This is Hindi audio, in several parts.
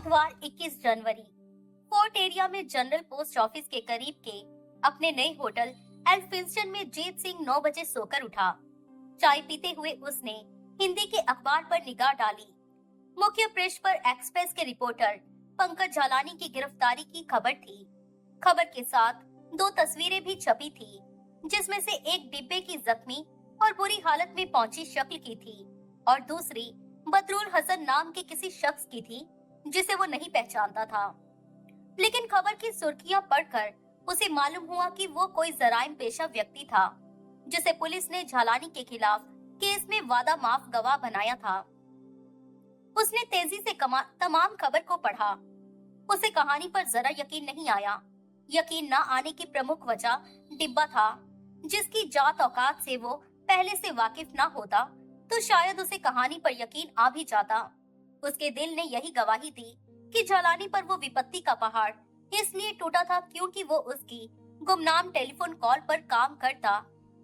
बुधवार 21 जनवरी फोर्ट एरिया में जनरल पोस्ट ऑफिस के करीब के अपने नए होटल एल्फिंस्टन में जीत सिंह 9 बजे सोकर उठा। चाय पीते हुए उसने हिंदी के अखबार पर निगाह डाली। मुख्य पृष्ठ पर एक्सप्रेस के रिपोर्टर पंकज झालानी की गिरफ्तारी की खबर थी। खबर के साथ दो तस्वीरें भी छपी थी, जिसमें से एक डिब्बे की जख्मी और बुरी हालत में पहुंची शक्ल की थी और दूसरी बदरुल हसन नाम के किसी शख्स की थी जिसे वो नहीं पहचानता था। लेकिन खबर की सुर्खियां पढ़कर उसे मालूम हुआ कि वो कोई जराइम पेशा व्यक्ति था जिसे पुलिस ने झालानी के खिलाफ केस में वादा माफ गवाह बनाया था। उसने तेजी से तमाम खबर को पढ़ा। उसे कहानी पर जरा यकीन नहीं आया। यकीन न आने की प्रमुख वजह डिब्बा था, जिसकी जात औकात से वो पहले से वाकिफ न होता तो शायद उसे कहानी पर यकीन आ भी जाता। उसके दिल ने यही गवाही दी कि झालानी पर वो विपत्ति का पहाड़ इसलिए टूटा था क्योंकि वो उसकी गुमनाम टेलीफोन कॉल पर काम करता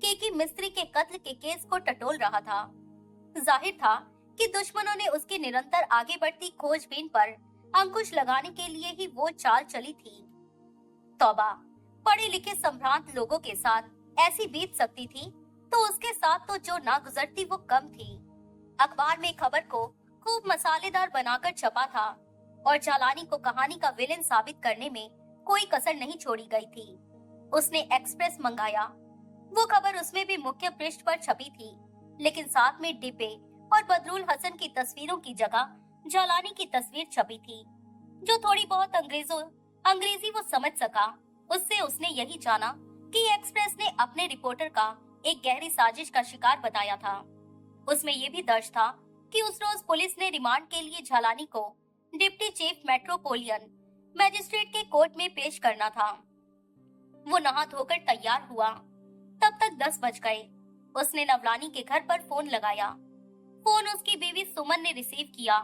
केकी मिस्त्री के कत्ल के केस को टटोल रहा था। जाहिर था कि दुश्मनों ने उसकी निरंतर आगे बढ़ती खोजबीन पर अंकुश लगाने के लिए ही वो चाल चली थी। तौबा, पढ़े लिखे संभ्रांत लोगों के साथ ऐसी बीत सकती थी तो उसके साथ तो जो ना गुजरती वो कम थी। अखबार में खबर को खूब मसालेदार बनाकर छपा था और झालानी को कहानी का विलेन साबित करने में कोई कसर नहीं छोड़ी गई थी। उसने एक्सप्रेस मंगाया। वो खबर उसमें भी मुख्य पृष्ठ पर छपी थी, लेकिन साथ में डिब्बे और बदरुल हसन की तस्वीरों की जगह झालानी की तस्वीर छपी थी। जो थोड़ी बहुत अंग्रेजी वो समझ सका, उससे उसने यही जाना कि एक्सप्रेस ने अपने रिपोर्टर का एक गहरी साजिश का शिकार बताया था। उसमें यह भी दर्ज था कि उस रोज पुलिस ने रिमांड के लिए झालानी को डिप्टी चीफ मेट्रोपोलियन मजिस्ट्रेट के कोर्ट में पेश करना था। वो नहा धोकर तैयार हुआ। तब तक 10 बज गए। उसने नवलानी के घर पर फोन लगाया। फोन उसकी बीवी सुमन ने रिसीव किया।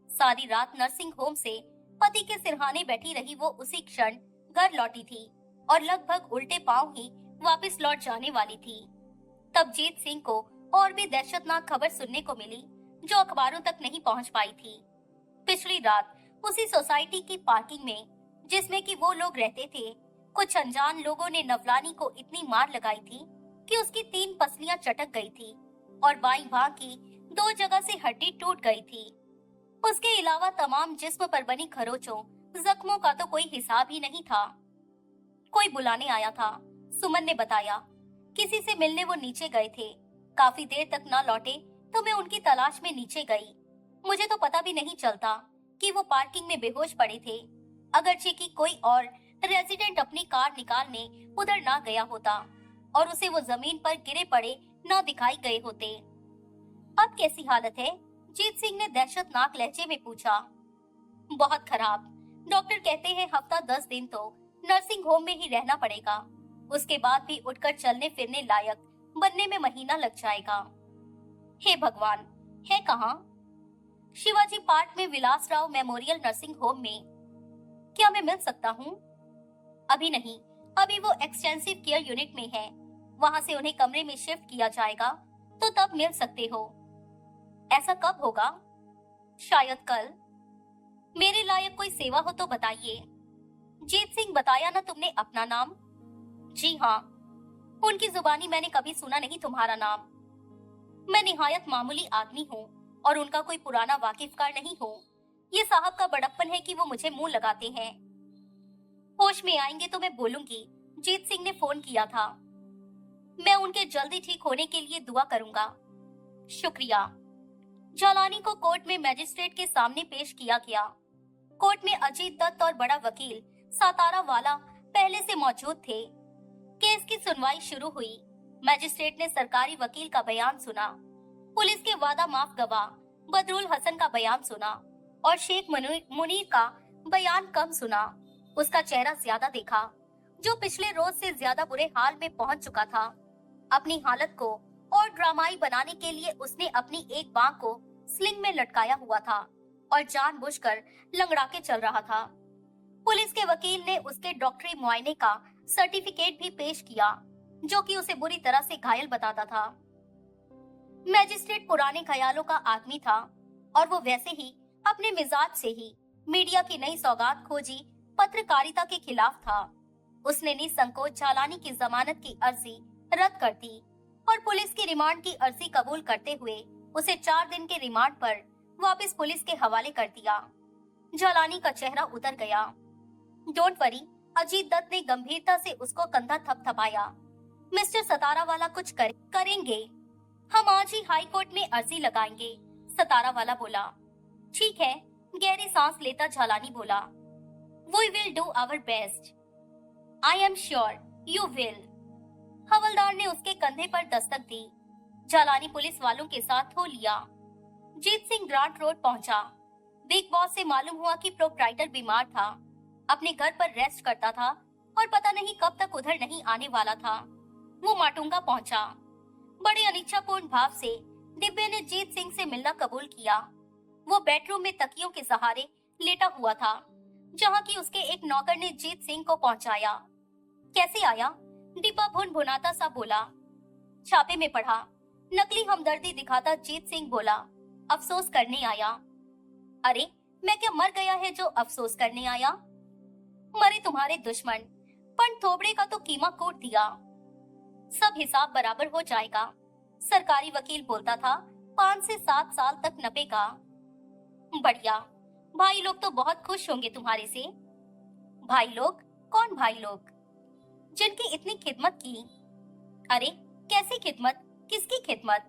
सारी रात नर्सिंग होम से पति के सिरहाने बैठी रही वो उसी क्षण घर लौटी थी और लगभग उल्टे पांव ही वापस लौट जाने वाली थी। तब जीत सिंह को और भी दहशतनाक खबर सुनने को मिली जो अखबारों तक नहीं पहुंच पाई थी। पिछली रात उसी सोसाइटी की पार्किंग में जिसमें कि वो लोग रहते थे, कुछ अनजान लोगों ने नवलानी को इतनी मार लगाई थी कि उसकी 3 पसलियां चटक गई थी और बाईं बांह की 2 जगह से हड्डी टूट गई थी। उसके अलावा तमाम जिस्म पर बनी खरोचों, जख्मों का तो कोई हिसाब ही नहीं था। कोई बुलाने आया था, सुमन ने बताया। किसी से मिलने वो नीचे गए थे। काफी देर तक न लौटे तो मैं उनकी तलाश में नीचे गई। मुझे तो पता भी नहीं चलता कि वो पार्किंग में बेहोश पड़े थे, अगरचे कि कोई और रेजिडेंट अपनी कार निकालने उधर ना गया होता और उसे वो जमीन पर गिरे पड़े न दिखाई गए होते। अब कैसी हालत है? जीत सिंह ने दहशतनाक लहजे में पूछा। बहुत खराब। डॉक्टर कहते हैं हफ्ता 10 दिन तो नर्सिंग होम में ही रहना पड़ेगा। उसके बाद भी उठकर चलने फिरने लायक बनने में महीना लग जाएगा। हे भगवान, है कहाँ? शिवाजी पार्क में विलासराव मेमोरियल नर्सिंग होम में। क्या मैं मिल सकता हूँ? अभी नहीं, अभी वो एक्सटेंसिव केयर यूनिट में है। वहाँ से उन्हें कमरे में शिफ्ट किया जाएगा तो तब मिल सकते हो। ऐसा कब होगा? शायद कल। मेरे लायक कोई सेवा हो तो बताइए। जीत सिंह, बताया ना तुमने अपना नाम? जी हाँ। उनकी जुबानी मैंने कभी सुना नहीं तुम्हारा नाम। मैं निहायत मामूली आदमी हूँ और उनका कोई पुराना वाकिफकार नहीं हूँ। ये साहब का बड़प्पन है कि वो मुझे मुंह लगाते हैं। होश में आएंगे तो मैं बोलूंगी। जीत सिंह ने फोन किया था। मैं उनके जल्दी ठीक होने के लिए दुआ करूंगा। शुक्रिया। झालानी को कोर्ट में मजिस्ट्रेट के सामने पेश किया गया। कोर्ट में अजीत दत्त और बड़ा वकील सातारा वाला पहले से मौजूद थे। केस की सुनवाई शुरू हुई। मजिस्ट्रेट ने सरकारी वकील का बयान सुना, पुलिस के वादा माफ गवाह बदरुल हसन का बयान सुना और शेख मुनीर का बयान कम सुना। उसका चेहरा ज्यादा देखा, जो पिछले रोज से ज्यादा बुरे हाल में पहुंच चुका था। अपनी हालत को और ड्रामाई बनाने के लिए उसने अपनी एक बांह को स्लिंग में लटकाया हुआ था और जानबूझकर लंगड़ा के चल रहा था। पुलिस के वकील ने उसके डॉक्टरी मुआयने का सर्टिफिकेट भी पेश किया, जो कि उसे बुरी तरह से घायल बताता था। मैजिस्ट्रेट पुराने ख्यालों का आदमी था और वो वैसे ही अपने मिजाज से ही मीडिया की नई सौगात खोजी पत्रकारिता के खिलाफ था। उसने निसंकोच झालानी की जमानत की अर्जी रद्द कर दी और पुलिस की रिमांड की अर्जी कबूल करते हुए उसे 4 दिन के रिमांड पर वापस पुलिस के हवाले कर दिया। झालानी का चेहरा उतर गया। डोंट वरी, अजीत दत्त ने गंभीरता से उसको कंधा थपथपाया। मिस्टर सतारा वाला कुछ करेंगे। हम आज ही हाई कोर्ट में अर्जी लगाएंगे, सतारा वाला बोला। ठीक है, गहरी सांस लेता झालानी बोला। We will do our best. I am sure you will. हवलदार ने उसके कंधे पर दस्तक दी। झालानी पुलिस वालों के साथ हो लिया। जीत सिंह ग्रांट रोड पहुंचा। बिग बॉस से मालूम हुआ कि प्रोप्राइटर बीमार था, अपने घर पर रेस्ट करता था और पता नहीं कब तक उधर नहीं आने वाला था। वो माटुंगा पहुंचा। बड़े अनिच्छापूर्ण भाव से डिब्बे ने जीत सिंह से मिलना कबूल किया। वो बेडरूम में तकियों के सहारे लेटा हुआ था, जहाँ की उसके एक नौकर ने जीत सिंह को पहुंचाया। कैसे आया? डिब्बा भुन भुनाता सा बोला। छापे में पढ़ा, नकली हमदर्दी दिखाता जीत सिंह बोला। अफसोस करने आया। अरे, मैं क्या मर गया है जो अफसोस करने आया? मरे तुम्हारे दुश्मन, पर थोबड़े का तो कीमा कूट दिया। सब हिसाब बराबर हो जाएगा, सरकारी वकील बोलता था। 5 से 7 साल तक नपेगा। बढ़िया, भाई लोग तो बहुत खुश होंगे तुम्हारे से। भाई लोग? कौन भाई लोग? जिनकी इतनी खिदमत की। अरे, कैसी खिदमत? किसकी खिदमत?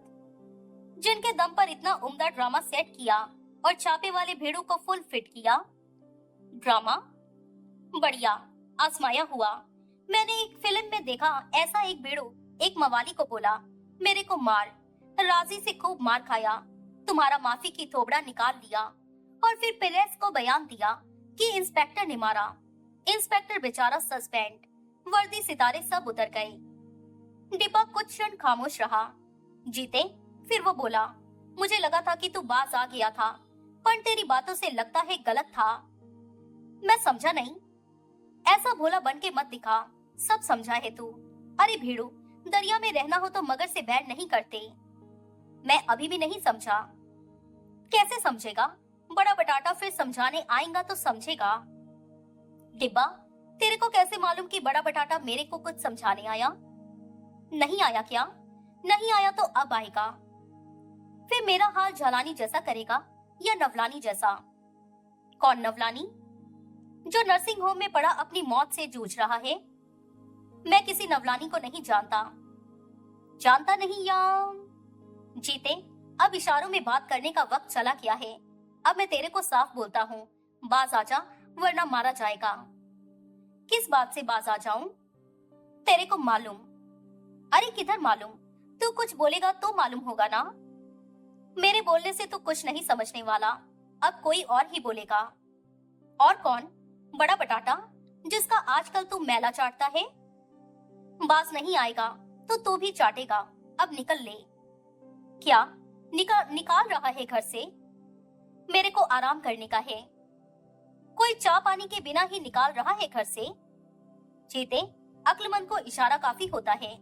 जिनके दम पर इतना उम्दा ड्रामा सेट किया और छापे वाले भेड़ों को फुल फिट किया। ड्रामा? बढ़िया, आजमाया हुआ। मैंने एक फिल्म में देखा, ऐसा एक भेड़ो एक मवाली को बोला, मेरे को मार। राजी से खूब मार खाया, तुम्हारा माफी की थोबड़ा निकाल लिया और फिर प्रेस को बयान दिया कि इंस्पेक्टर ने मारा। इंस्पेक्टर बेचारा सस्पेंड, वर्दी सितारे सब उतर गए। डिब्बा कुछ क्षण खामोश रहा। जीते, फिर वो बोला, मुझे लगा था कि तू बाज आ गया था, पर तेरी बातों से लगता है गलत था। मैं समझा नहीं। ऐसा भोला बन के मत दिखा, सब समझा है तू। अरे भीड़ू, दरिया में रहना हो तो मगर से बैर नहीं करते। मैं अभी भी नहीं समझा। कैसे समझेगा? बड़ा बटाटा फिर समझाने आएगा तो समझेगा। डिब्बा, तेरे को कैसे मालूम कि बड़ा बटाटा मेरे को कुछ समझाने आया? नहीं आया क्या? नहीं आया तो अब आएगा। फिर मेरा हाल झालानी जैसा करेगा या नवलानी जैसा? कौन नवलानी? जो नर्सिंग होम में पड़ा अपनी मौत से जूझ रहा है। मैं किसी नवलानी को नहीं जानता। जानता नहीं या? जीते, अब इशारों में बात करने का वक्त चला गया है। अब मैं तेरे को साफ बोलता हूँ, बाज आजा वरना मारा जाएगा। किस बात से बाज आ जाऊं? तेरे को मालूम? अरे किधर मालूम? तू कुछ बोलेगा तो मालूम होगा ना। मेरे बोलने से तू कुछ नहीं समझने वाला, अब कोई और ही बोलेगा। और कौन? बड़ा बटाटा, जिसका आजकल तू मैला चाटता है। बाज नहीं आएगा तो तू भी चाटेगा। अब निकल ले। क्या निकाल रहा है घर से? मेरे को आराम करने का है। कोई चाय पानी के बिना ही निकाल रहा है घर से? चेते, अक्लमंद को इशारा काफी होता है।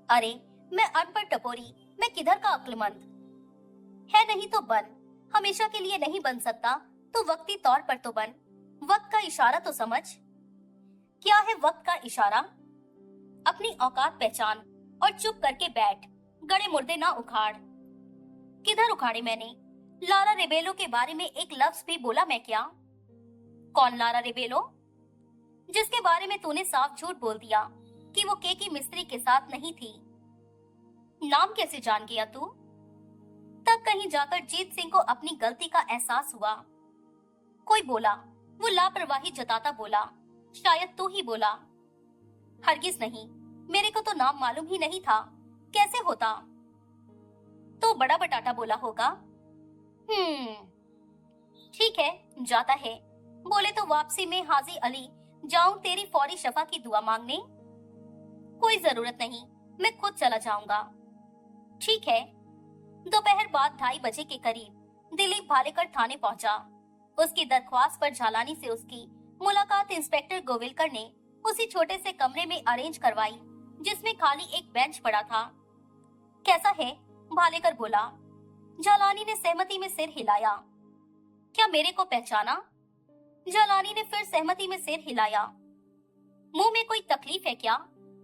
अरे, मैं अनपढ़ टपोरी, मैं किधर का अक्लमंद? है नहीं तो बन, हमेशा के लिए नहीं बन सकता तो वक्ती तौर पर तो बन। वक्त का इशारा तो समझ। क्या है वक्त का इशारा? अपनी औकात पहचान और चुप करके बैठ, गड़े मुर्दे ना उखाड़। किधर उखाड़े मैंने? लारा रेबेलो के बारे में एक लफ्ज भी बोला मैं क्या? कौन लारा रेबेलो? जिसके बारे में तूने साफ झूठ बोल दिया कि वो केकी मिस्त्री के साथ नहीं थी। नाम कैसे जान गया तू? तब कहीं जाकर जीत सिंह को अपनी गलती का एहसास हुआ। कोई बोला, वो लापरवाही जताता बोला, शायद तू ही बोला। हरगिज नहीं, मेरे को तो नाम मालूम ही नहीं था। कैसे होता? तो बड़ा बटाटा बोला होगा। ठीक है, जाता है। बोले तो वापसी में हाजी अली जाऊं तेरी फौरी शफा की दुआ मांगने? कोई जरूरत नहीं, मैं खुद चला जाऊंगा। ठीक है। दोपहर बाद 2:30 बजे के करीब दिलीप भालेकर थाने पहुंचा। उसकी दरख्वास्त पर झालानी से उसकी मुलाकात इंस्पेक्टर गोविलकर ने उसी छोटे से कमरे में अरेंज करवाई जिसमें खाली एक बेंच पड़ा था। कैसा है? भालेकर बोला। झालानी ने सहमति में सिर हिलाया। क्या मेरे को पहचाना? जालानी ने फिर सहमति में सिर हिलाया। मुंह में कोई तकलीफ है क्या?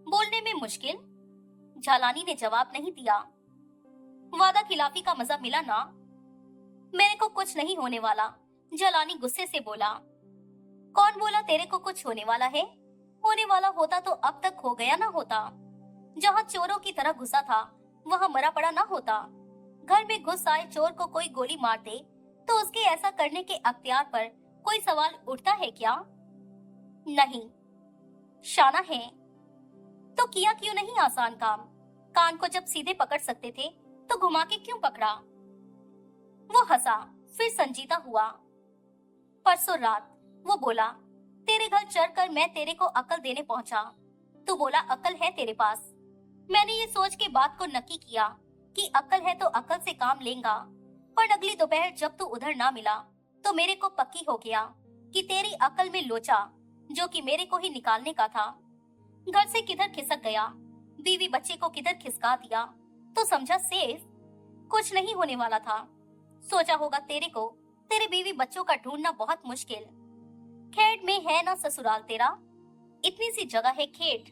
बोलने में मुश्किल? जालानी ने जवाब नहीं दिया। वादा खिलाफी का मजा मिला ना? मेरे को कुछ नहीं होने वाला, जालानी गुस्से से बोला। कौन बोला तेरे को कुछ होने वाला है? होने वाला होता तो अब तक हो गया ना होता। जहाँ चोरों की तरह घुसा था वहाँ मरा पड़ा ना होता। घर में घुस आए चोर को कोई गोली मार दे तो उसके ऐसा करने के अख्तियार पर कोई सवाल उठता है क्या? नहीं। शाना है तो किया क्यों नहीं आसान काम? कान को जब सीधे पकड़ सकते थे तो घुमा के क्यों पकड़ा? वो हंसा, फिर संजीदा हुआ। परसों रात, वो बोला, तेरे घर चढ़कर मैं तेरे को अकल देने पहुंचा। तू बोला अकल है तेरे पास। मैंने ये सोच के बात को नक्की किया कि अकल है तो अकल से काम लेगा। पर अगली दोपहर जब तू उधर ना मिला तो मेरे को पक्की हो गया कि तेरी अकल में लोचा जो कि मेरे को ही निकालने का था। घर से किधर खिसक गया, बीवी बच्चे को किधर खिसका दिया तो समझा सेफ। कुछ नहीं होने वाला था। सोचा होगा तेरे को, तेरे बीवी बच्चों का ढूंढना बहुत मुश्किल। खेत में है ना ससुराल तेरा? इतनी सी जगह है खेत।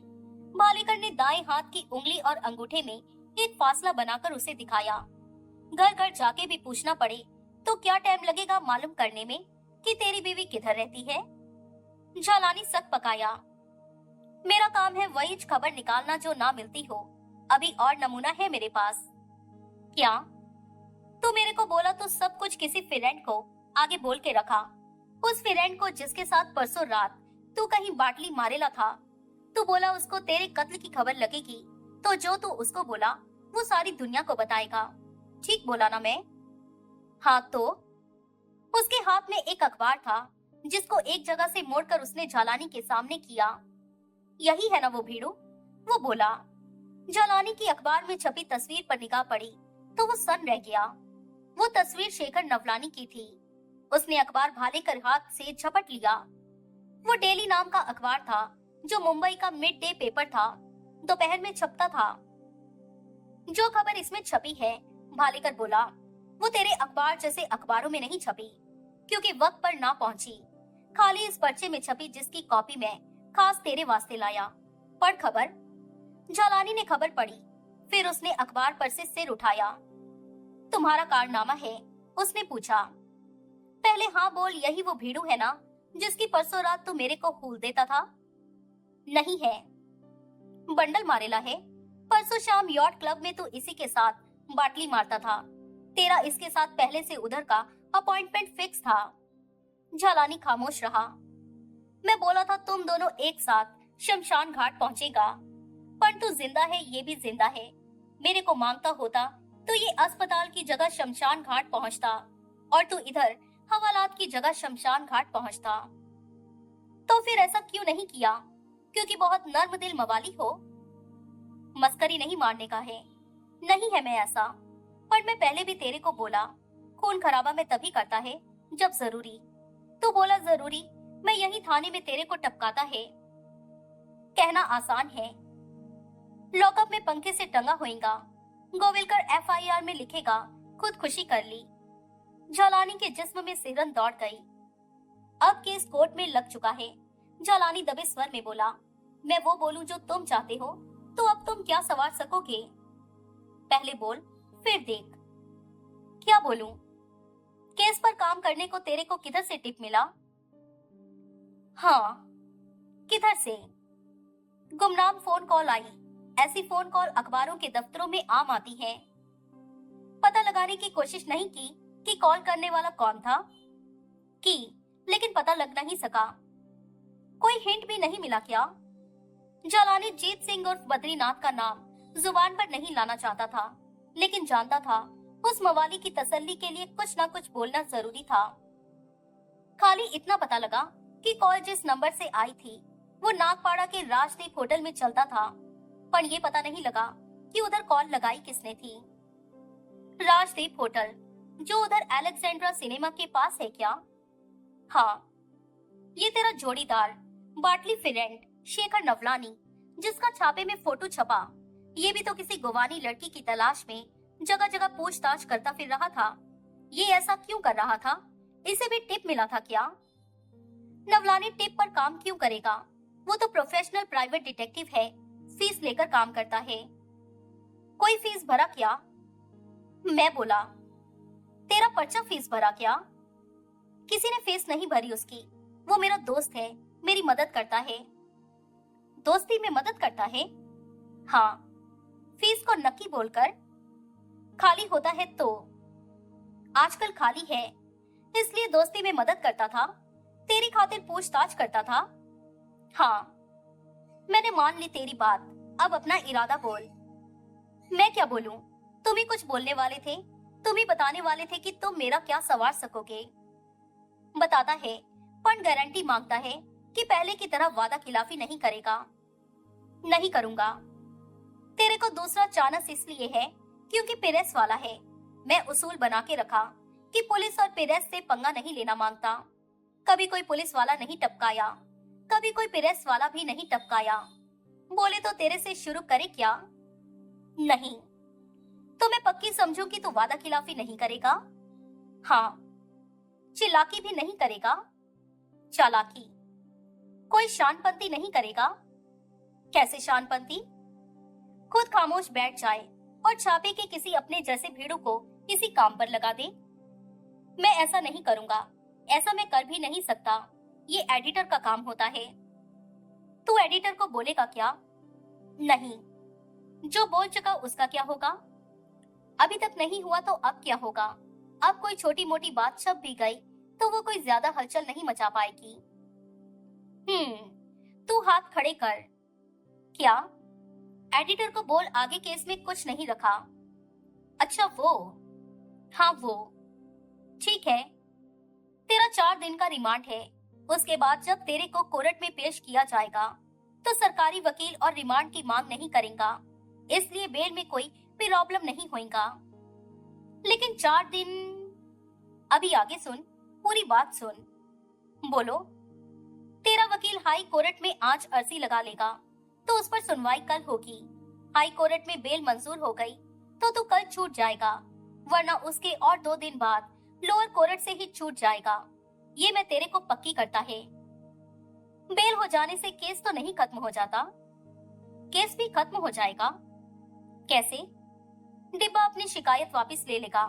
भालेकर ने दाएं हाथ की उंगली और अंगूठे में एक फासला बनाकर उसे दिखाया। घर घर जाके भी पूछना पड़े तो क्या टाइम लगेगा मालूम करने में कि तेरी बीवी किधर रहती है? जालानी सक पकाया। मेरा काम है वही खबर निकालना जो ना मिलती हो। अभी और नमूना है मेरे पास। क्या? तू मेरे को बोला तो सब कुछ किसी फ्रेंड को आगे बोल के रखा। उस फ्रेंड को जिसके साथ परसों रात तू कहीं बाटली मारेला था। तू बोला उसको तेरे कत्ल की खबर लगेगी तो जो तू उसको बोला वो सारी दुनिया को बताएगा। ठीक बोला ना मैं? हाँ तो? उसके हाथ में एक अखबार था जिसको एक जगह से मोड़कर उसने जालानी के सामने किया। यही है ना वो भीड़ू? वो बोला। जालानी की अखबार में छपी तस्वीर पर निगाह पड़ी तो वो सन रह गया। वो तस्वीर शेखर नवलानी की थी। उसने अखबार भाले कर हाथ से झपट लिया। वो डेली नाम का अखबार था जो मुंबई का मिड डे पेपर था। दोपहर में छपता था। जो खबर इसमें छपी है, भालेकर बोला, वो तेरे अखबार जैसे अखबारों में नहीं छपी क्योंकि वक्त पर ना पहुंची। खाली इस पर्चे में छपी जिसकी कॉपी में खास तेरे वास्ते लाया। पढ़ खबर। जालानी ने खबर पढ़ी, फिर उसने अखबार पर से सिर उठाया। तुम्हारा कारनामा है? उसने पूछा। पहले हाँ बोल, यही वो भीड़ू है ना जिसकी परसों रात तू मेरे को हूल देता था? नहीं है। बंडल मारेला है। परसों शाम यॉट क्लब में तू इसी के साथ बाटली मारता था। तेरा इसके साथ पहले से उधर का अपॉइंटमेंट फिक्स था। जालानी खामोश रहा। मैं बोला था तुम दोनों एक साथ शमशान घाट पहुंचेगा, पर तू जिंदा है ये भी जिंदा है। मेरे को मांगता होता तो ये अस्पताल की जगह शमशान घाट पहुंचता और तू इधर हवालात की जगह शमशान घाट पहुंचता। तो फिर ऐसा क्यों नहीं किया? क्योंकि बहुत नर्म दिल मवाली हो। मस्करी नहीं मारने का है। नहीं है मैं ऐसा, पर मैं पहले भी तेरे को बोला खून खराबा में तभी करता है जब जरूरी। तू बोला जरूरी, मैं यही थाने में तेरे को टपकाता है। कहना आसान है। लॉकअप में पंखे से टंगा होएगा। गोविलकर एफआईआर में लिखेगा खुद खुशी कर ली। जालानी के जिस्म में सिरन दौड़ गई। अब केस कोर्ट में लग चुका है। जालानी दबे स्वर में बोला, मैं वो बोलूं जो तुम चाहते हो तो अब तुम क्या सवार सकोगे? पहले बोल फिर देख। क्या बोलूं? केस पर काम करने को तेरे को किधर से टिप मिला? हाँ, किधर से? गुमनाम फोन कॉल आई। ऐसी फोन कॉल अखबारों के दफ्तरों में आम आती है। पता लगाने की कोशिश नहीं की कि कॉल करने वाला कौन था? की, लेकिन पता लग नहीं सका। कोई हिंट भी नहीं मिला क्या? जालानी जीत सिंह उर्फ बद्रीनाथ का नाम जुबान पर नहीं लाना चाहता था, लेकिन जानता था उस मवाली की तसल्ली के लिए कुछ ना कुछ बोलना जरूरी था। खाली इतना पता लगा कि कॉल जिस नंबर से आई थी वो नागपाड़ा के राजदीप होटल में चलता था, पर ये पता नहीं लगा कि उधर कॉल लगाई किसने थी। राजदीप होटल जो उधर अलेक्जेंड्रा सिनेमा के पास है क्या? हाँ। ये तेरा जोड़ीदार बाटली फ्रेंड शेखर नवलानी जिसका छापे में फोटो छपा, ये भी तो किसी गोवानी लड़की की तलाश में जगह जगह पूछताछ करता फिर रहा था। ये ऐसा क्यों कर रहा था? इसे भी टिप मिला था क्या? नवलानी टिप पर काम क्यों करेगा? वो तो प्रोफेशनल प्राइवेट डिटेक्टिव है, फीस लेकर काम करता है। कोई फीस भरा क्या? मैं बोला, तेरा पर्चा फीस भरा क्या? किसी ने फीस नहीं भरी उसकी। वो मेरा दोस्त है, मेरी मदद करता है। दोस्ती में मदद करता है? हाँ। फीस को नक्की बोलकर। खाली होता है तो? आजकल खाली है, इसलिए दोस्ती में मदद करता था, तेरी खातिर पूछताछ करता था। हाँ। मैंने मान ली तेरी बात, अब अपना इरादा बोल। मैं क्या बोलूं? तुम ही कुछ बोलने वाले थे, तुम ही बताने वाले थे कि तुम मेरा क्या संवार सकोगे। बताता है, पर गारंटी मांगता है कि पहले की तरह वादा खिलाफी नहीं करेगा। नहीं करूंगा। तेरे को दूसरा चांस इसलिए है क्योंकि पेरेस वाला है। मैं उसूल बना के रखा कि पुलिस और पेरेस से पंगा नहीं लेना मांगता। कभी कोई पुलिस वाला नहीं टपकाया, कभी कोई पेरेस वाला भी नहीं टपकाया। बोले तो तेरे से शुरू करे क्या? नहीं। तो मैं पक्की समझूं कि तू वादा खिलाफी नहीं करेगा? हाँ। चिल्लाकी भी नहीं करेगा? चालाकी। कोई शानपंती नहीं करेगा? कैसे शानपंती? खुद खामोश बैठ जाए और छापे के किसी अपने जैसे भीड़ों को किसी काम पर लगा दे। मैं ऐसा नहीं करूंगा, ऐसा मैं कर भी नहीं सकता। ये एडिटर का काम होता है। तू एडिटर को बोलेगा क्या? नहीं। जो बोल चुका उसका क्या होगा? अभी तक नहीं हुआ तो अब क्या होगा? अब कोई छोटी मोटी बात छप भी गई तो वो कोई ज्यादा हलचल नहीं मचा पाएगी। तू हाथ खड़े कर। क्या? एडिटर को बोल आगे केस में कुछ नहीं रखा। अच्छा वो? हाँ वो। ठीक है। तेरा 4 दिन का रिमांड है। उसके बाद जब तेरे को कोर्ट में पेश किया जाएगा तो सरकारी वकील और रिमांड की मांग नहीं करेगा, इसलिए बेल में कोई प्रॉब्लम नहीं होगा। लेकिन 4 दिन? अभी आगे सुन, पूरी बात सुन। बोलो। तेरा वकील हाई कोर्ट में आज अर्जी लगा लेगा तो उस पर सुनवाई कल होगी। हाई कोर्ट में बेल मंजूर हो गई तो तू कल छूट जाएगा, वरना उसके और 2 दिन बाद लोअर कोर्ट से ही छूट जाएगा। ये मैं तेरे को पक्की करता है। बेल हो जाने से केस तो नहीं खत्म हो जाता? केस भी खत्म हो जाएगा। कैसे? डिब्बा अपनी शिकायत वापस ले लेगा,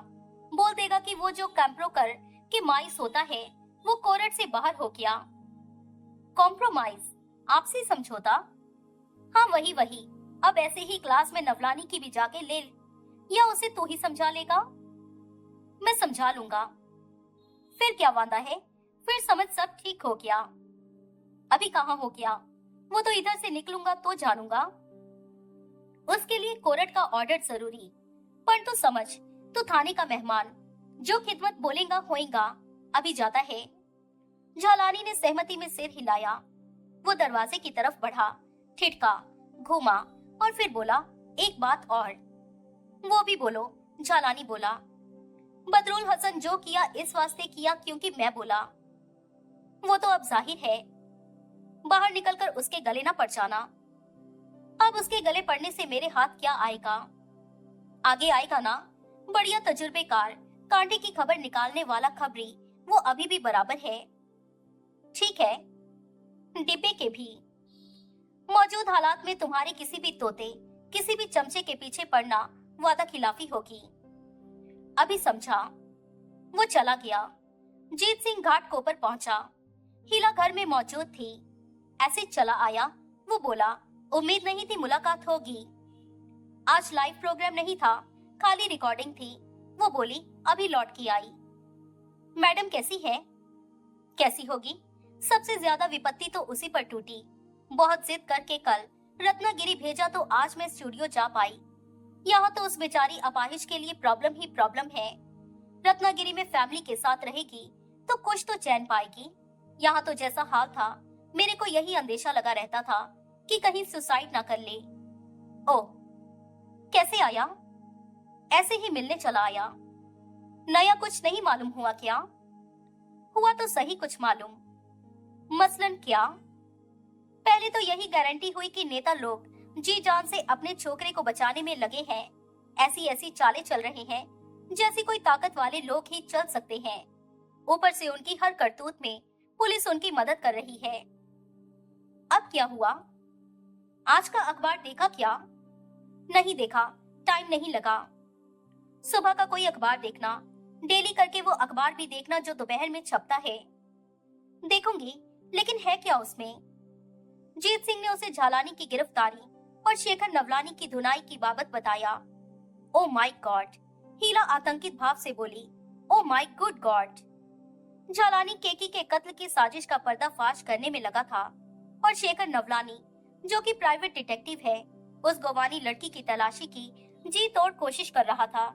बोल देगा कि वो जो कंप्रोकर के माइस होता है वो कोर्ट से बाहर हो गया। कॉम्प्रोमाइज? आपसी समझौता? हाँ वही वही। अब ऐसे ही क्लास में नवलानी की भी जाके ले, या उसे तू ही समझा लेगा? मैं समझा लूंगा। फिर क्या वादा है? फिर समझ सब ठीक हो गया। अभी कहाँ हो गया? वो तो इधर से निकलूंगा तो जानूंगा। उसके लिए कोर्ट का ऑर्डर जरूरी। पर तू समझ, तू थाने का मेहमान, जो खिदमत बोलेगा होएगा। अभी जाता है। झालानी ने सहमति में सिर हिलाया। वो दरवाजे की तरफ बढ़ा, ठिठका, घूमा और फिर बोला, एक बात और। वो भी बोलो। झालानी बोला, बदरुल हसन जो किया इस वास्ते किया क्योंकि मैं बोला। वो तो अब जाहिर है। बाहर निकलकर उसके गले ना पड़ जाना। अब उसके गले पड़ने से मेरे हाथ क्या आएगा? आगे आएगा ना। बढ़िया तजुर्बेकार, कांटे की खबर निकालने वाला खबरी वो अभी भी बराबर है। ठीक है, डिब्बे के भी। मौजूद हालात में तुम्हारे किसी भी तोते, किसी भी चमचे के पीछे पड़ना वादा खिलाफी होगी। अभी समझा। वो चला गया। जीत सिंह घाट कोपर पहुंचा। हीला घर में मौजूद थी। ऐसे चला आया। वो बोला, उम्मीद नहीं थी मुलाकात होगी। आज लाइव प्रोग्राम नहीं था, खाली रिकॉर्डिंग थी। वो बोली, अभी लौट की आई। मैडम कैसी है? कैसी होगी? सबसे ज्यादा विपत्ति तो उसी पर टूटी। बहुत जिद करके कल रत्नागिरी भेजा तो आज मैं स्टूडियो जा पाई। यहाँ तो उस बेचारी अपाहिज के लिए प्रॉब्लम ही प्रॉब्लम है। रत्नागिरी में फैमिली के साथ रहेगी तो कुछ तो चैन पाएगी। यहाँ तो जैसा हाल था, मेरे को यही अंदेशा लगा रहता था कि कहीं सुसाइड ना कर ले। ओ, कैसे आया? ऐसे ही मिलने चला आया। नया कुछ नहीं मालूम हुआ क्या? हुआ तो सही कुछ मालूम। मसलन क्या? पहले तो यही गारंटी हुई कि नेता लोग जी जान से अपने छोकरे को बचाने में लगे हैं। ऐसी ऐसी चालें चल रहे हैं जैसी कोई ताकत वाले लोग ही चल सकते हैं। ऊपर से उनकी हर करतूत में पुलिस उनकी मदद कर रही है। अब क्या हुआ? आज का अखबार देखा क्या? नहीं देखा, टाइम नहीं लगा। सुबह का कोई अखबार देखना, डेली करके वो अखबार भी देखना जो दोपहर में छपता है। देखूंगी, लेकिन है क्या उसमें? जीत सिंह ने उसे झालानी की गिरफ्तारी और शेखर नवलानी की धुनाई की बाबत बताया। ओ माय गॉड, हीला आतंकित भाव से बोली। Oh my good God. Jhalani केकी के कत्ल की साजिश का पर्दाफाश करने में लगा था और शेखर नवलानी, जो कि प्राइवेट डिटेक्टिव है, उस गोवानी लड़की की तलाशी की जी तोड़ कोशिश कर रहा था,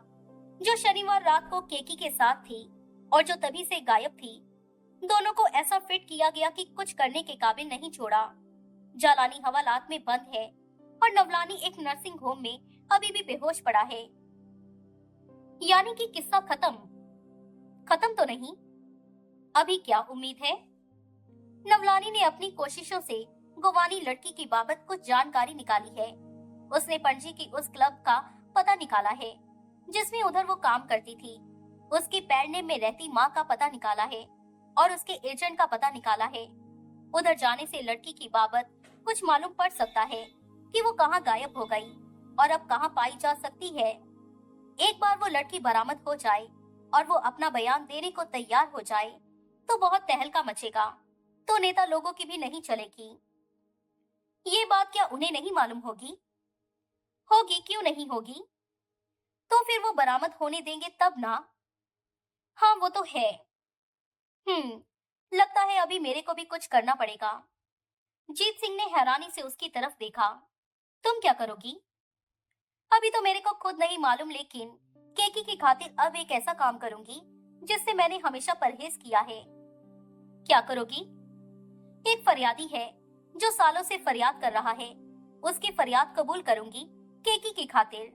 जो शनिवार रात को केकी के साथ थी और जो तभी से गायब थी। दोनों को ऐसा फिट किया गया कि कुछ करने के काबिल नहीं छोड़ा। जालानी हवालात में बंद है और नवलानी एक नर्सिंग होम में अभी भी बेहोश पड़ा है। यानी कि किस्सा खत्म? खत्म तो नहीं। अभी क्या उम्मीद है? नवलानी ने अपनी कोशिशों से गोवानी लड़की की बाबत कुछ जानकारी निकाली है। उसने पणजी की उस क्लब का पता निकाला है जिसमें उधर वो काम करती थी। उसके पैरनेम में रहती माँ का पता निकाला है और उसके एजेंट का पता निकाला है। उधर जाने से लड़की की बाबत कुछ मालूम पड़ सकता है कि वो कहाँ गायब हो गई और अब कहाँ पाई जा सकती है। एक बार वो लड़की बरामद हो जाए और वो अपना बयान देने को तैयार हो जाए तो बहुत तहलका मचेगा, तो नेता लोगों की भी नहीं चलेगी। ये बात क्या उन्हें नहीं मालूम होगी? होगी, क्यों नहीं होगी? तो फिर वो बरामद होने देंगे तब ना। हाँ वो तो है। लगता है अभी मेरे को भी कुछ करना पड़ेगा। जीत सिंह ने हैरानी से उसकी तरफ देखा। तुम क्या करोगी? अभी तो मेरे को खुद नहीं मालूम, लेकिन केकी की खातिर अब एक ऐसा काम करूंगी जिससे मैंने हमेशा परहेज किया है। क्या करोगी? एक फरियादी है जो सालों से फरियाद कर रहा है, उसकी फरियाद कबूल करूंगी केकी की खातिर।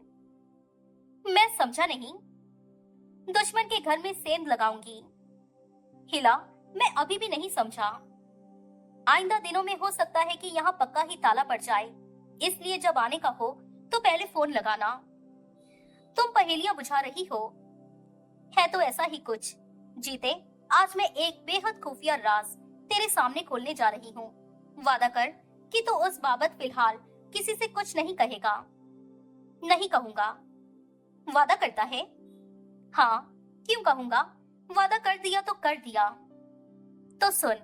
मैं समझा नहीं। दुश्मन के घर में सेंध लगाऊंगी। हिला, मैं अभी भी नहीं समझा। आइंदा दिनों में हो सकता है कि यहाँ पक्का ही ताला पड़ जाए, इसलिए जब आने का हो तो पहले फोन लगाना। तुम पहेलियां बुझा रही हो। है तो ऐसा ही कुछ। जीते, आज मैं एक बेहद खुफिया राज तेरे सामने खोलने जा रही हूँ। वादा कर कि तू उस बाबत फिलहाल किसी से कुछ नहीं कहेगा। नहीं कहूंगा। वादा करता है? हाँ, क्यों कहूंगा? वादा कर दिया तो कर दिया। तो सुन,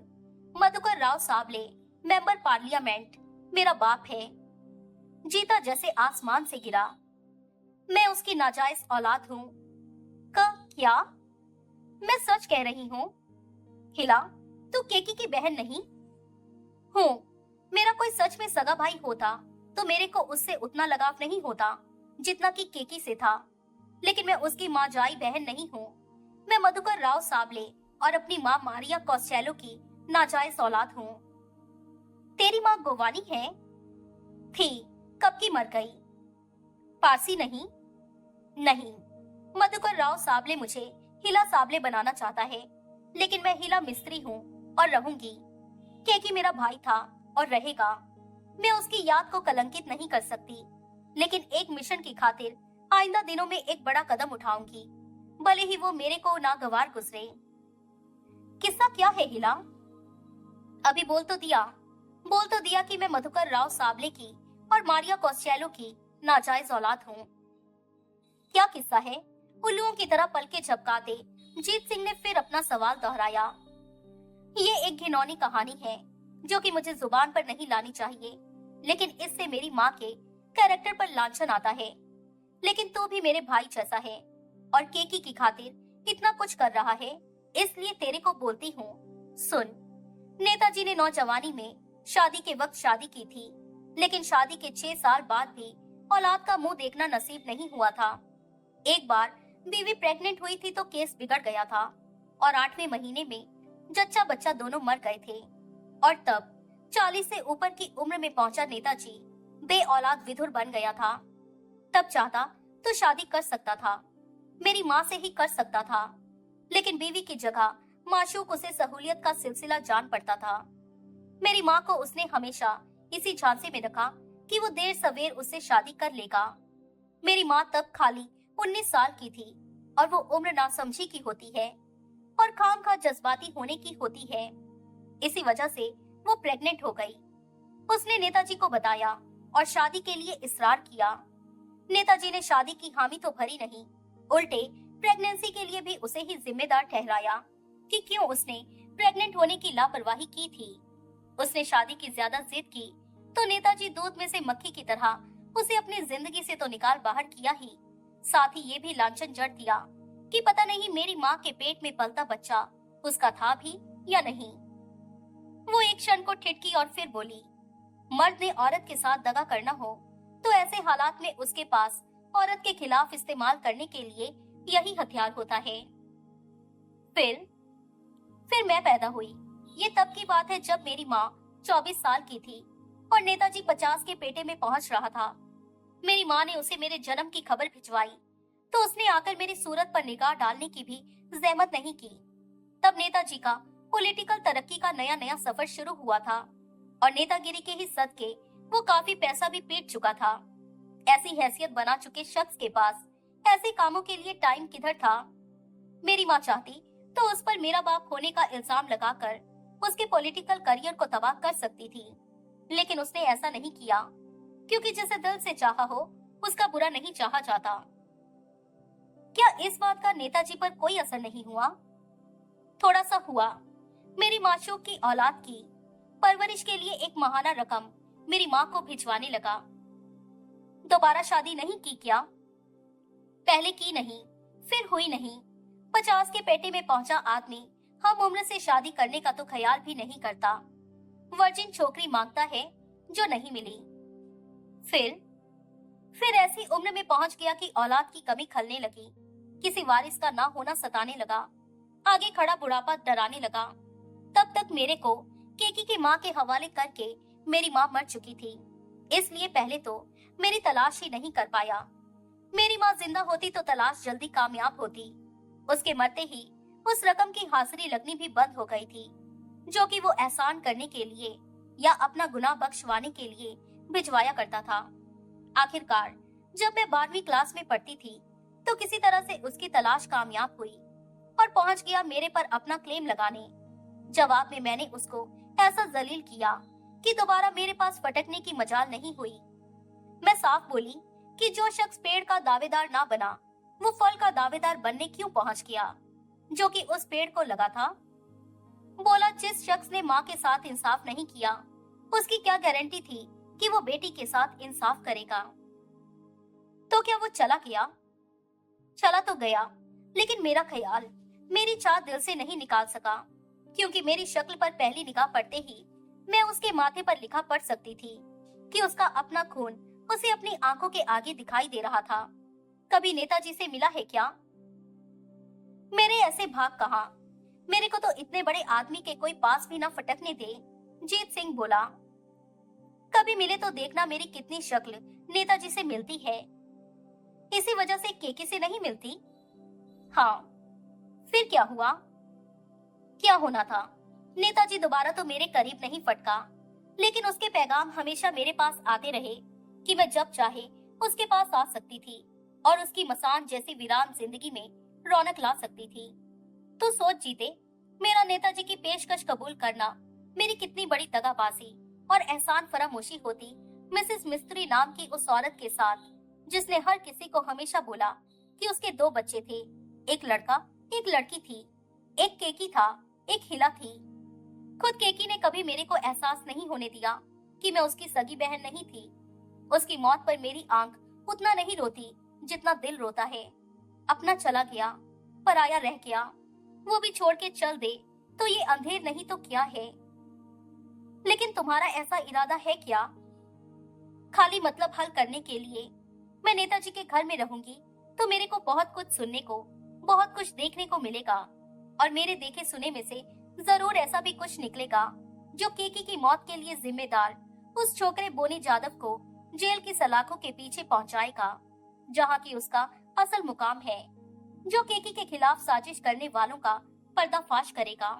मधुकर राव साबले, मेंबर पार्लियामेंट, मेरा बाप है। जीता जैसे आसमान से गिरा। मैं उसकी नाजायज औलाद हूँ। क्या? मैं सच कह रही हूँ। हिला, तू केकी की बहन नहीं? हूँ। मेरा कोई सच में सगा भाई होता तो मेरे को उससे उतना लगाव नहीं होता जितना कि केकी से था, लेकिन मैं उसकी माँ जाई बहन नहीं हूँ। मैं मधुकर राव साबले और अपनी माँ मारिया कॉस्टेलो की नाजायज औलाद हूँ। तेरी माँ गोवानी है? थी, कब की मर गई। पारसी नहीं? नहीं। मधुकर राव साबले मुझे हिला साबले बनाना चाहता है, लेकिन मैं हिला मिस्त्री हूँ और रहूंगी। केकी मेरा भाई था और रहेगा। मैं उसकी याद को कलंकित नहीं कर सकती, लेकिन एक मिशन की खातिर आइंदा दिनों में एक बड़ा कदम उठाऊंगी, भले ही वो मेरे को नागवार गुजरे। किस्सा क्या है हिला? अभी बोल तो दिया कि मैं मधुकर राव साबले की और मारिया कॉस्टेलो की नाजायज औलाद हूँ। क्या किस्सा है? उल्लुओं की तरह पलके झपकाते जीत सिंह ने फिर अपना सवाल दोहराया। ये एक घिनौनी कहानी है जो कि मुझे जुबान पर नहीं लानी चाहिए, लेकिन इससे मेरी माँ के कैरेक्टर पर लांछन आता है। लेकिन तू भी मेरे भाई जैसा है और केकी की खातिर इतना कुछ कर रहा है, इसलिए तेरे को बोलती हूँ। सुन, नेताजी ने नौजवानी में शादी के वक्त शादी की थी, लेकिन शादी के 6 साल बाद भी औलाद का मुंह देखना नसीब नहीं हुआ था। एक बार बीवी प्रेग्नेंट हुई थी तो केस बिगड़ गया था और 8वें महीने में जच्चा बच्चा दोनों मर गए थे। और तब 40 से ऊपर की उम्र में पहुंचा नेताजी बे औलाद विधुर बन गया था। तब चाहता तो शादी कर सकता था, मेरी माँ से ही कर सकता था, लेकिन बीवी की जगह माशूक उसे सहूलियत का सिलसिला जान पड़ता था। मेरी माँ को उसने हमेशा इसी झांसे में रखा कि वो देर सवेर उससे शादी कर लेगा। मेरी माँ तब खाली 19 साल की थी और वो उम्र नासमझी की होती है और खामखा जज्बाती होने की होती है। इसी वजह से वो प्रेग्नेंट हो गई। उसने नेताजी को बताया और शादी के लिए इसरार किया। नेताजी ने शादी की हामी तो भरी नहीं, उल्टे प्रेगनेंसी के लिए भी उसे ही जिम्मेदार ठहराया कि क्यों उसने प्रेग्नेंट होने की लापरवाही की थी। उसने शादी की ज्यादा जिद की तो नेताजी दूध में से मक्खी की तरह उसे अपनी जिंदगी से तो निकाल बाहर किया ही, साथ ही ये भी लांछन जड़ दिया कि पता नहीं मेरी माँ के पेट में पलता बच्चा उसका था भी या नहीं। वो एक क्षण को ठिठकी और फिर बोली, मर्द ने औरत के साथ दगा करना हो तो ऐसे हालात में उसके पास औरत के खिलाफ इस्तेमाल करने के लिए यही हथियार होता है। फिर मैं पैदा हुई। ये तब की बात है जब मेरी माँ 24 साल की थी और नेताजी 50 के पेटे में पहुंच रहा था। मेरी माँ ने उसे मेरे जन्म की खबर भिजवाई तो उसने आकर मेरी सूरत पर निगाह डालने की भी जहमत नहीं की। तब नेताजी का पॉलिटिकल तरक्की का नया नया सफर शुरू हुआ था और नेतागिरी के ही सदके वो काफी पैसा भी पीट चुका था। ऐसी हैसियत बना चुके शख्स के पास ऐसे कामों के लिए टाइम किधर था। मेरी माँ चाहती तो उस पर मेरा बाप होने का इल्जाम लगाकर उसके पॉलिटिकल करियर को तबाह कर सकती थी, लेकिन उसने ऐसा नहीं किया क्योंकि जिसे दिल से चाहा हो उसका बुरा नहीं चाहा जाता। क्या इस बात का नेताजी पर कोई असर नहीं हुआ? थोड़ा सा हुआ। मेरी माशूक की औलाद की परवरिश के लिए एक माहाना रकम मेरी माँ को भिजवाने लगा। दोबारा शादी नहीं की क्या? पहले की नहीं, फिर हुई नहीं। 50 के पेटे में पहुंचा आदमी हम उम्र से शादी करने का तो ख्याल भी नहीं करता। वर्जिन छोकरी मांगता है जो नहीं मिली। फिर ऐसी उम्र में पहुंच गया कि औलाद की कमी खलने लगी, किसी वारिस का ना होना सताने लगा, आगे खड़ा बुढ़ापा डराने लगा। तब तक मेरे को केकी की माँ के हवाले करके मेरी माँ मर चुकी थी, इसलिए पहले तो मेरी तलाश ही नहीं कर पाया। मेरी माँ जिंदा होती तो तलाश जल्दी कामयाब होती। उसके मरते ही उस रकम की हाजिरी लगनी भी बंद हो गई थी, जो कि वो एहसान करने के लिए या अपना गुनाह बख्शवाने के लिए भिजवाया करता था। आखिरकार जब मैं 12वीं क्लास में पढ़ती थी तो किसी तरह से उसकी तलाश कामयाब हुई और पहुंच गया मेरे पर अपना क्लेम लगाने। जवाब में मैंने उसको ऐसा जलील किया कि दोबारा मेरे पास फटकने की मजाल नहीं हुई। मैं साफ बोली कि जो शख्स पेड़ का दावेदार ना बना वो फल का दावेदार बनने क्यों पहुंच गया, जो कि उस पेड़ को लगा था। बोला, जिस शख्स ने माँ के साथ इंसाफ नहीं किया उसकी क्या गारंटी थी कि वो बेटी के साथ इंसाफ करेगा। तो क्या वो चला गया? चला तो गया, लेकिन मेरा ख्याल, मेरी चाह दिल से नहीं निकाल सका, क्योंकि मेरी शक्ल पर पहली निगाह पड़ते ही मैं उसके माथे पर लिखा पढ़ सकती थी कि उसका अपना खून उसे अपनी आंखों के आगे दिखाई दे रहा था। कभी नेताजी से मिला है क्या? मेरे ऐसे भाग कहाँ, मेरे को तो इतने बड़े आदमी के कोई पास भी ना फटकने दे। जीत सिंह बोला, कभी मिले तो देखना मेरी कितनी शक्ल नेताजी से मिलती है। इसी वजह से केके से नहीं मिलती? हाँ। फिर क्या हुआ? क्या होना था, नेताजी दोबारा तो मेरे करीब नहीं फटका, लेकिन उसके पैगाम हमेशा मेरे पास आते रहे कि मैं जब चाहे उसके पास आ सकती थी और उसकी मसान जैसी वीरान जिंदगी में रौनक ला सकती थी। तो सोच जीते, मेरा नेताजी की पेशकश कबूल करना मेरी कितनी बड़ी दगाबाजी और एहसान फरामोशी होती मिसेस मिस्त्री नाम की उस औरत के साथ, जिसने हर किसी को हमेशा बोला कि उसके 2 बच्चे थे, एक लड़का एक लड़की थी, एक केकी था एक हिला थी। खुद केकी ने कभी मेरे को एहसास नहीं होने दिया कि मैं उसकी सगी बहन नहीं थी। उसकी मौत पर मेरी आंख उतना नहीं रोती जितना दिल रोता है। अपना चला गया, पराया रह गया, वो भी छोड़ के चल दे तो ये अंधेर नहीं तो क्या है। लेकिन तुम्हारा ऐसा इरादा है क्या? खाली मतलब हल करने के लिए मैं नेताजी के घर में रहूंगी तो मेरे को बहुत कुछ सुनने को, बहुत कुछ देखने को मिलेगा, और मेरे देखे सुने में से जरूर ऐसा भी कुछ निकलेगा जो केकी की मौत के लिए जिम्मेदार उस छोकरे बोनी जादव को जेल की सलाखों के पीछे पहुंचाएगा, जहां की उसका असल मुकाम है, जो केकी के खिलाफ साजिश करने वालों का पर्दाफाश करेगा।